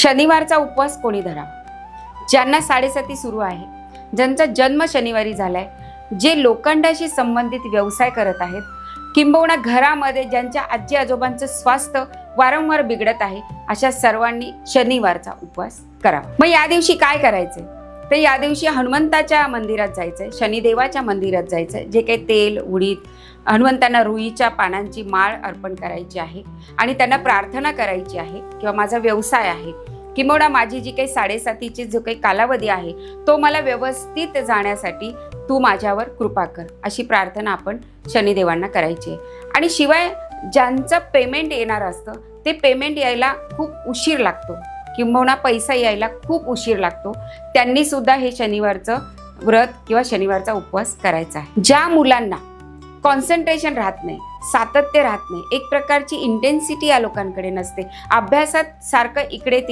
शनिवारचा उपवास कोणी धरा, ज्यांना साडेसाती सुरू आहे, ज्यांचा जन्म शनिवारी झालाय, जे लोखंडाशी संबंधित व्यवसाय करत आहेत, किंबहुना घरामध्ये ज्यांच्या आजी आजोबांचं स्वास्थ्य वारंवार बिघडत आहे, अशा सर्वांनी शनिवारचा उपवास करावा। मग या दिवशी काय करायचंय तर या दिवशी हनुमंताच्या मंदिरात जायचंय, शनिदेवाच्या मंदिरात जायचंय। जे काही तेल उडीद हनुमंतांना रुईच्या पानांची माळ अर्पण करायची आहे आणि त्यांना प्रार्थना करायची आहे, किंवा माझा व्यवसाय आहे किंवा माझी जी काही साडेसातीची जो काही कालावधी आहे तो मला व्यवस्थित जाण्यासाठी तू माझ्यावर कृपा कर, अशी प्रार्थना आपण शनिदेवांना करायची आहे। आणि शिवाय ज्यांचं पेमेंट येणार असतं ते पेमेंट यायला खूप उशीर लागतो किंबहुना पैसा यायला खूप उशीर लागतो, त्यांनी सुद्धा हे शनिवारचं व्रत किंवा शनिवारचा उपवास करायचा आहे। ज्या मुलांना कॉन्सन्ट्रेशन राहत नाही, सातत्य राहत नाही, एक प्रकारची इंटेन्सिटी या लोकांकडे नसते, अभ्यासात सारखं इकडे तिकडे